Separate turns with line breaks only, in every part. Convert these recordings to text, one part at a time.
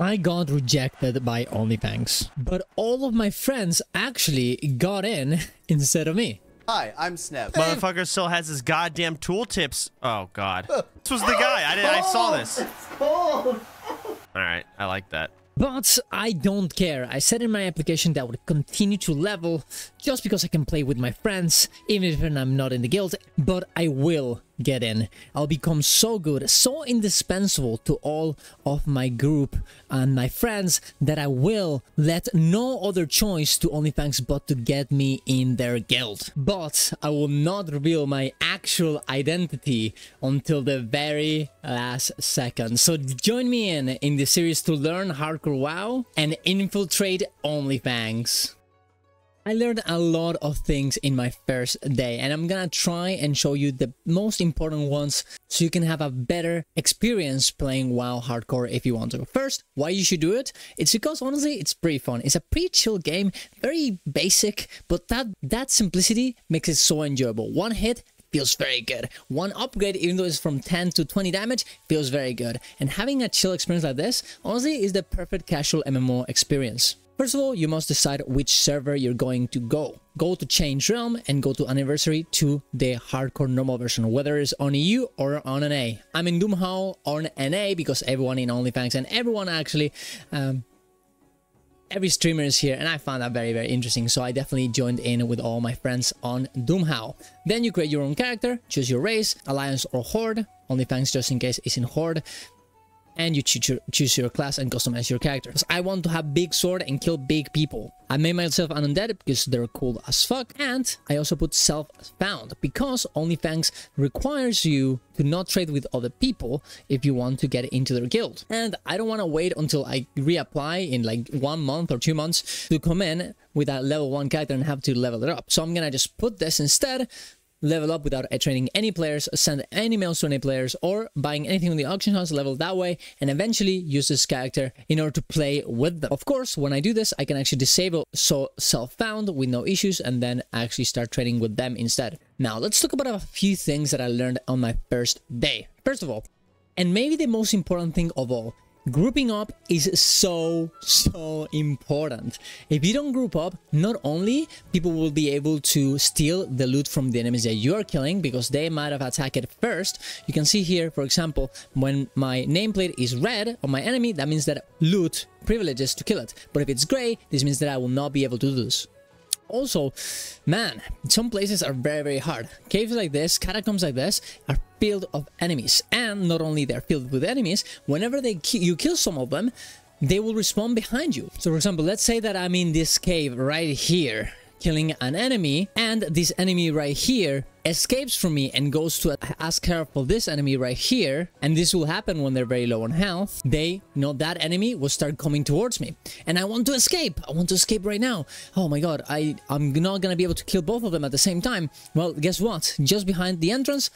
I got rejected by OnlyFans, but all of my friends actually got in instead of me.
Hi, I'm Sneb.
Motherfucker still has his goddamn tooltips. Oh god. This was the guy. I saw this. Alright, I like that.
But I don't care. I said in my application that I would continue to level just because I can play with my friends, even if I'm not in the guild, but I will get in. I'll become so good, so indispensable to all of my group and my friends that I will let no other choice to OnlyFans but to get me in their guild. But I will not reveal my actual identity until the very last second. So join me in the series to learn Hardcore WoW and infiltrate OnlyFans. I learned a lot of things in my first day, and I'm gonna try and show you the most important ones so you can have a better experience playing WoW Hardcore if you want to. First, why you should do it? It's because honestly, it's pretty fun. It's a pretty chill game, very basic, but that simplicity makes it so enjoyable. One hit feels very good. One upgrade, even though it's from 10 to 20 damage, feels very good. And having a chill experience like this, honestly, is the perfect casual MMO experience. First of all, you must decide which server you're going to go. Go to Change Realm and go to Anniversary to the Hardcore normal version, whether it's on EU or on NA. I'm in Doomhowl on NA because everyone in OnlyFans and everyone actually, every streamer is here, and I found that very, very interesting. So I definitely joined in with all my friends on Doomhowl. Then you create your own character, choose your race, Alliance or Horde. OnlyFans just in case is in Horde. And you choose your class and customize your character. I want to have big sword and kill big people. I made myself an undead because they're cool as fuck. And I also put self-found because OnlyFans requires you to not trade with other people if you want to get into their guild. And I don't want to wait until I reapply in like 1 month or 2 months to come in with a level 1 character and have to level it up. So I'm gonna just put this instead. Level up without training any players, send any mails to any players, or buying anything on the auction house, level that way, and eventually use this character in order to play with them. Of course, when I do this, I can actually disable self-found with no issues and then actually start trading with them instead. Now, let's talk about a few things that I learned on my first day. First of all, and maybe the most important thing of all, grouping up is so important. If you don't group up, not only people will be able to steal the loot from the enemies that you are killing because they might have attacked it first. You can see here, for example, when my nameplate is red on my enemy, that means that loot privileges to kill it. But if it's gray, this means that I will not be able to do this. Also, man, some places are very, very hard. Caves like this, catacombs like this are filled of enemies. And not only they're filled with enemies, whenever you kill some of them, they will respawn behind you. So for example, let's say that I'm in this cave right here, killing an enemy, and this enemy right here escapes from me and goes to ask care for this enemy right here, and this will happen when they're very low on health. That enemy will start coming towards me, and I want to escape. I want to escape right now. Oh my god, I'm not gonna be able to kill both of them at the same time. Well, guess what? Just behind the entrance,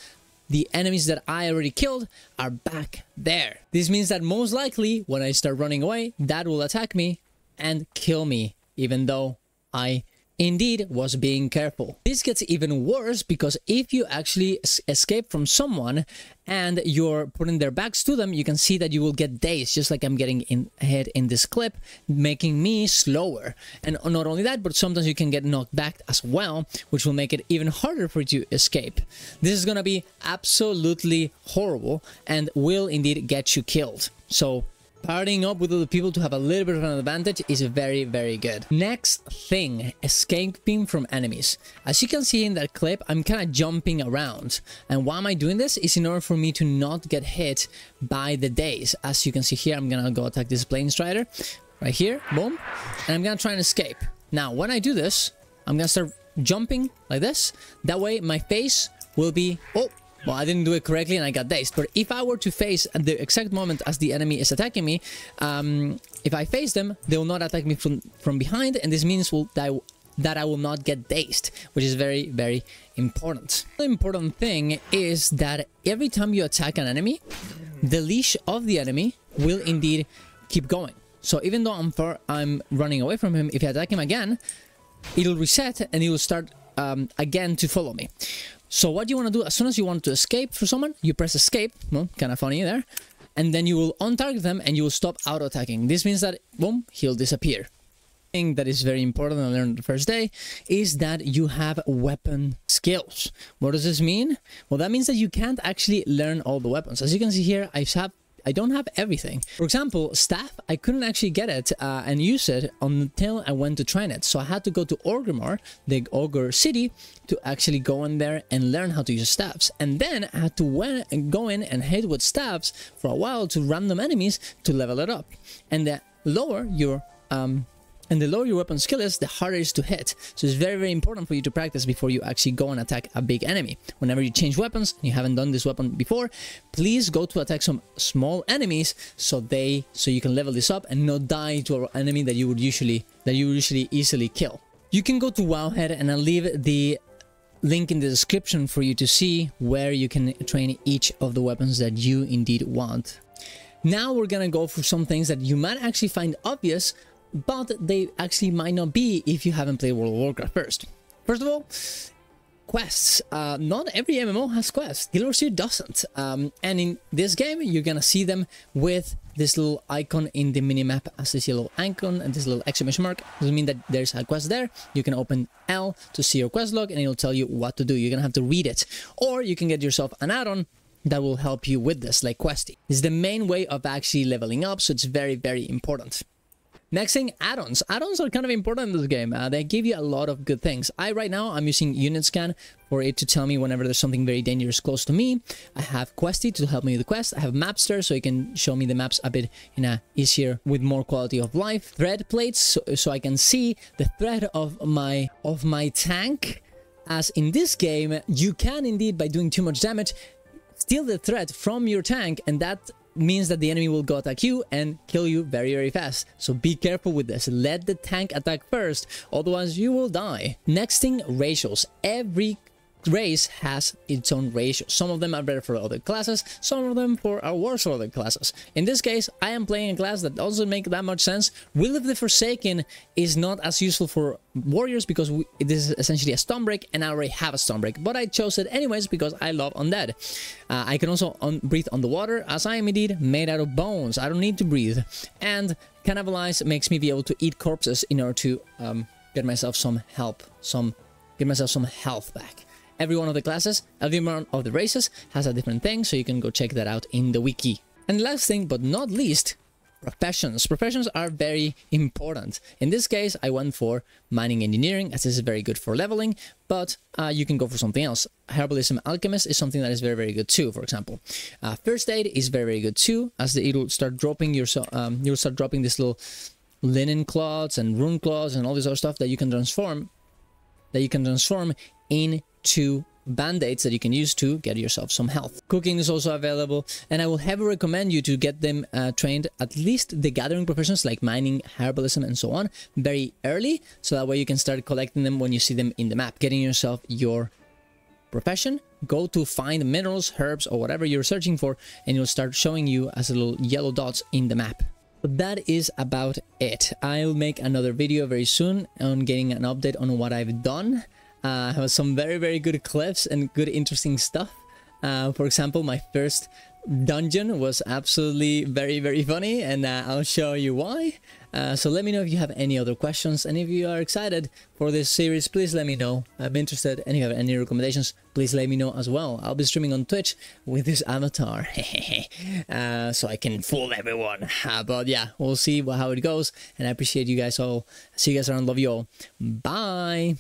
the enemies that I already killed are back there. This means that most likely, when I start running away, that will attack me and kill me, even though I indeed was being careful. This gets even worse because if you actually escape from someone and you're putting their backs to them, you can see that you will get dazed, just like I'm getting ahead in this clip, making me slower. And not only that, but sometimes you can get knocked back as well, which will make it even harder for you to escape. This is gonna be absolutely horrible and will indeed get you killed. So partying up with other people to have a little bit of an advantage is very, very good. Next thing, escaping from enemies. As you can see in that clip, I'm kind of jumping around. And why am I doing this? Is in order for me to not get hit by the daze. As you can see here, I'm gonna go attack this Plane Strider right here, boom. And I'm gonna try and escape. Now, when I do this, I'm gonna start jumping like this. That way, my face will be, oh, well, I didn't do it correctly and I got dazed. But if I were to face at the exact moment as the enemy is attacking me, if I face them, they will not attack me from behind. And this means that I will not get dazed, which is very, very important. The important thing is that every time you attack an enemy, the leash of the enemy will indeed keep going. So even though I'm running away from him, if I attack him again, it'll reset and he will start again to follow me. So what you want to do, as soon as you want to escape from someone, you press escape. Well, kind of funny there. and then you will on-target them and you will stop auto-attacking. This means that, boom, he'll disappear. That is very important I learned the first day is that you have weapon skills. What does this mean? Well, that means that you can't actually learn all the weapons. As you can see here, I don't have everything. For example, staff, I couldn't actually get it and use it until I went to train it. So I had to go to Orgrimmar, the Ogre city, to actually go in there and learn how to use staffs. And then I had to go in and hit with staffs for a while to random enemies to level it up. And the lower your weapon skill is, the harder it is to hit. So it's very, very important for you to practice before you actually go and attack a big enemy. Whenever you change weapons, and you haven't done this weapon before, please go to attack some small enemies so you can level this up and not die to an enemy that you would usually easily kill. You can go to Wowhead, and I'll leave the link in the description for you to see where you can train each of the weapons that you indeed want. Now we're gonna go for some things that you might actually find obvious, but they actually might not be if you haven't played World of Warcraft first. First of all, quests. Not every MMO has quests. Guild Wars 2 doesn't. And in this game, you're gonna see them with this little icon in the minimap as this yellow icon and this little exclamation mark. Doesn't mean that there's a quest there. You can open L to see your quest log and it'll tell you what to do. You're gonna have to read it. Or you can get yourself an add-on that will help you with this, like Questy. This is the main way of actually leveling up, so it's very, very important. Next thing, add-ons. Add-ons are kind of important in this game. They give you a lot of good things. Right now, I'm using Unit Scan for it to tell me whenever there's something very dangerous close to me. I have Questy to help me with the quest. I have Mapster, so it can show me the maps a bit in a easier, with more quality of life. Thread plates, so I can see the thread of my tank. As in this game, you can indeed, by doing too much damage, steal the thread from your tank, and that means that the enemy will go attack you and kill you very, very fast. So be careful with this. Let the tank attack first, otherwise you will die. Next thing, ratios. Every race has its own ratio. Some of them are better for other classes, some of them are worse for other classes. In this case, I am playing a class that doesn't make that much sense. Will of the Forsaken is not as useful for warriors because it is essentially a stun break, and I already have a stun break, but I chose it anyways because I love undead. I can also breathe underwater, as I am indeed made out of bones. I don't need to breathe. And Cannibalize makes me be able to eat corpses in order to get myself some health back. Every one of the classes, every one of the races has a different thing, so you can go check that out in the wiki. And last thing, but not least, professions. Professions are very important. In this case, I went for mining engineering, as this is very good for leveling, but you can go for something else. Herbalism alchemist is something that is very, very good too, for example. First aid is very, very good too, as it'll start dropping you'll start dropping this little linen cloths and rune cloths and all this other stuff that you can transform into band-aids that you can use to get yourself some health. Cooking is also available, and I will heavily recommend you to get them trained, at least the gathering professions like mining, herbalism, and so on, very early, so that way you can start collecting them when you see them in the map. Getting yourself your profession, go to find minerals, herbs, or whatever you're searching for, and it'll start showing you as little yellow dots in the map. But that is about it. I'll make another video very soon on getting an update on what I've done. I have some very, very good clips and good interesting stuff. For example, my first dungeon was absolutely very, very funny, and I'll show you why. So let me know if you have any other questions, and if you are excited for this series, please let me know. I'm interested, and if you have any recommendations, please let me know as well. I'll be streaming on Twitch with this avatar, so I can fool everyone. But yeah, we'll see how it goes, and I appreciate you guys all. See you guys around. Love you all. Bye.